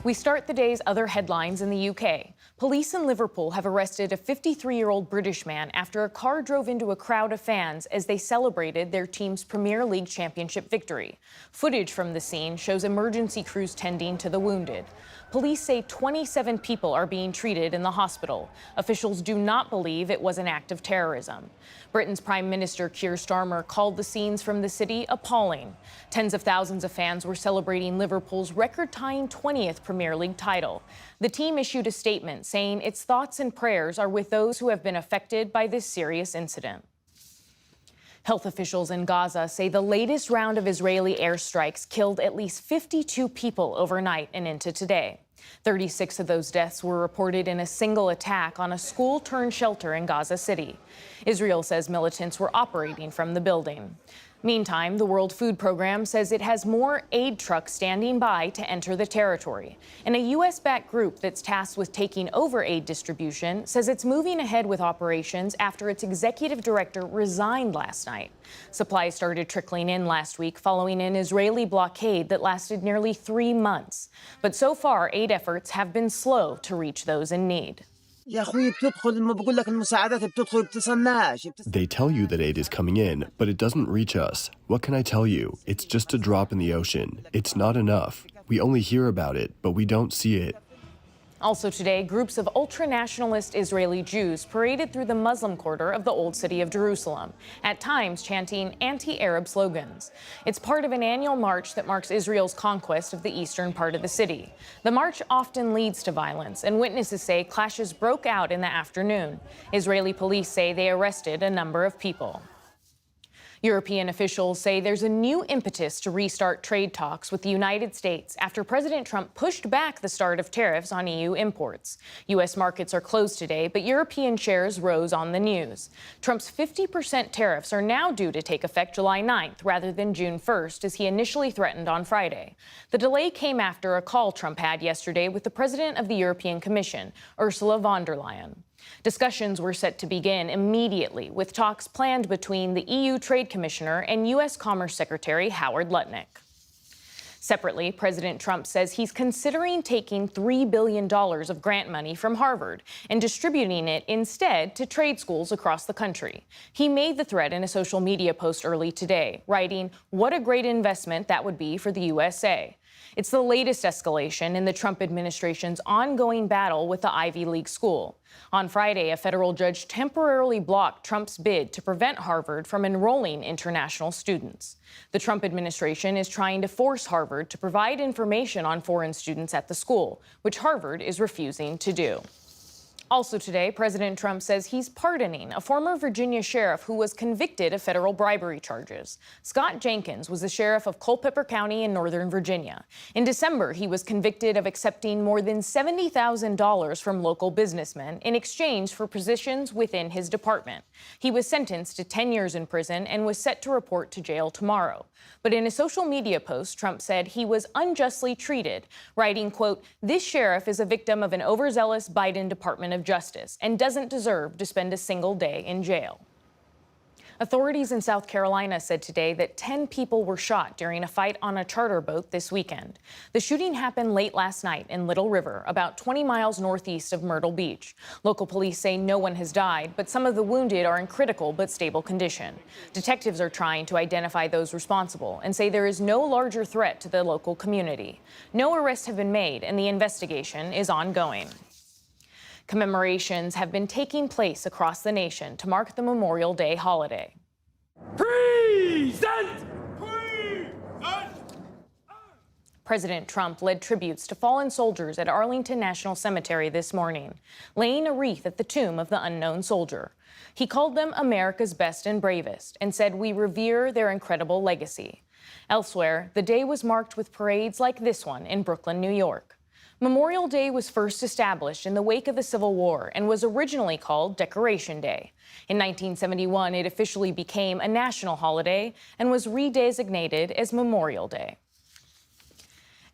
We start the day's other headlines in the UK. Police in Liverpool have arrested a 53-year-old British man after a car drove into a crowd of fans as they celebrated their team's Premier League championship victory. Footage from the scene shows emergency crews tending to the wounded. Police say 27 people are being treated in the hospital. Officials do not believe it was an act of terrorism. Britain's Prime Minister Keir Starmer called the scenes from the city appalling. Tens of thousands of fans were celebrating Liverpool's record-tying 20th Premier League title. The team issued a statement saying its thoughts and prayers are with those who have been affected by this serious incident. Health officials in Gaza say the latest round of Israeli airstrikes killed at least 52 people overnight and into today. 36 of those deaths were reported in a single attack on a school-turned-shelter in Gaza City. Israel says militants were operating from the building. Meantime, the World Food Program says it has more aid trucks standing by to enter the territory. And a U.S.-backed group that's tasked with taking over aid distribution says it's moving ahead with operations after its executive director resigned last night. Supplies started trickling in last week following an Israeli blockade that lasted nearly 3 months. But so far, aid efforts have been slow to reach those in need. They tell you that aid is coming in, but it doesn't reach us. What can I tell you? It's just a drop in the ocean. It's not enough. We only hear about it, but we don't see it. Also today, groups of ultra-nationalist Israeli Jews paraded through the Muslim quarter of the Old City of Jerusalem, at times chanting anti-Arab slogans. It's part of an annual march that marks Israel's conquest of the eastern part of the city. The march often leads to violence, and witnesses say clashes broke out in the afternoon. Israeli police say they arrested a number of people. European officials say there's a new impetus to restart trade talks with the United States after President Trump pushed back the start of tariffs on EU imports. U.S. markets are closed today, but European shares rose on the news. Trump's 50% tariffs are now due to take effect July 9th rather than June 1st, as he initially threatened on Friday. The delay came after a call Trump had yesterday with the president of the European Commission, Ursula von der Leyen. Discussions were set to begin immediately, with talks planned between the EU Trade Commissioner and U.S. Commerce Secretary Howard Lutnick. Separately, President Trump says he's considering taking $3 billion of grant money from Harvard and distributing it instead to trade schools across the country. He made the threat in a social media post early today, writing, "What a great investment that would be for the USA." It's the latest escalation in the Trump administration's ongoing battle with the Ivy League school. On Friday, a federal judge temporarily blocked Trump's bid to prevent Harvard from enrolling international students. The Trump administration is trying to force Harvard to provide information on foreign students at the school, which Harvard is refusing to do. Also today, President Trump says he's pardoning a former Virginia sheriff who was convicted of federal bribery charges. Scott Jenkins was the sheriff of Culpeper County in Northern Virginia. In December, he was convicted of accepting more than $70,000 from local businessmen in exchange for positions within his department. He was sentenced to 10 years in prison and was set to report to jail tomorrow. But in a social media post, Trump said he was unjustly treated, writing, quote, "This sheriff is a victim of an overzealous Biden Department of Justice and doesn't deserve to spend a single day in jail." Authorities in South Carolina said today that 10 people were shot during a fight on a charter boat this weekend. The shooting happened late last night in Little River, about 20 miles northeast of Myrtle Beach. Local police say no one has died, but some of the wounded are in critical but stable condition. Detectives are trying to identify those responsible and say there is no larger threat to the local community. No arrests have been made, and the investigation is ongoing. Commemorations have been taking place across the nation to mark the Memorial Day holiday. Present! President Trump led tributes to fallen soldiers at Arlington National Cemetery this morning, laying a wreath at the tomb of the unknown soldier. He called them America's best and bravest and said, "We revere their incredible legacy." Elsewhere, the day was marked with parades like this one in Brooklyn, New York. Memorial Day was first established in the wake of the Civil War and was originally called Decoration Day. In 1971, it officially became a national holiday and was redesignated as Memorial Day.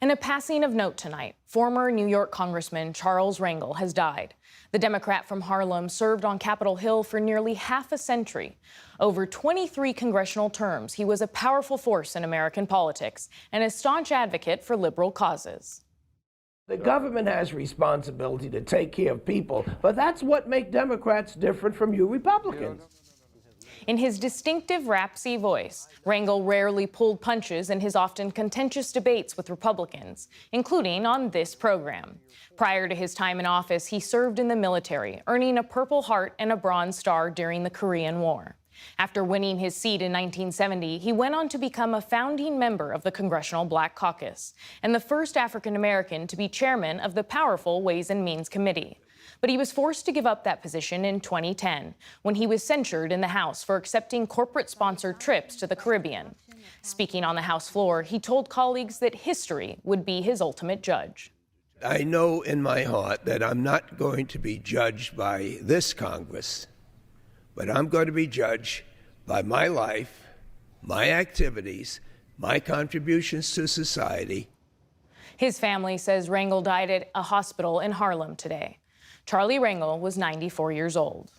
In a passing of note tonight, former New York Congressman Charles Rangel has died. The Democrat from Harlem served on Capitol Hill for nearly half a century. Over 23 congressional terms, he was a powerful force in American politics and a staunch advocate for liberal causes. The government has responsibility to take care of people, but that's what makes Democrats different from you Republicans. In his distinctive rapsy voice, Rangel rarely pulled punches in his often contentious debates with Republicans, including on this program. Prior to his time in office, he served in the military, earning a Purple Heart and a Bronze Star during the Korean War. After winning his seat in 1970, he went on to become a founding member of the Congressional Black Caucus and the first African American to be chairman of the powerful Ways and Means Committee. But he was forced to give up that position in 2010 when he was censured in the House for accepting corporate-sponsored trips to the Caribbean. Speaking on the House floor, he told colleagues that history would be his ultimate judge. I know in my heart that I'm not going to be judged by this Congress, but I'm going to be judged by my life, my activities, my contributions to society. His family says Rangel died at a hospital in Harlem today. Charlie Rangel was 94 years old.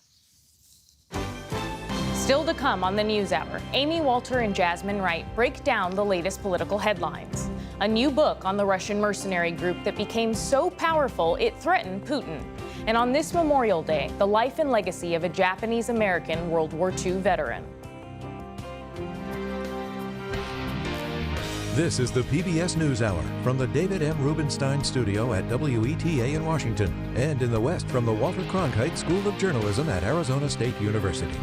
Still to come on the NewsHour, Amy Walter and Jasmine Wright break down the latest political headlines. A new book on the Russian mercenary group that became so powerful it threatened Putin. And on this Memorial Day, the life and legacy of a Japanese-American World War II veteran. This is the PBS NewsHour from the David M. Rubenstein Studio at WETA in Washington and in the West from the Walter Cronkite School of Journalism at Arizona State University.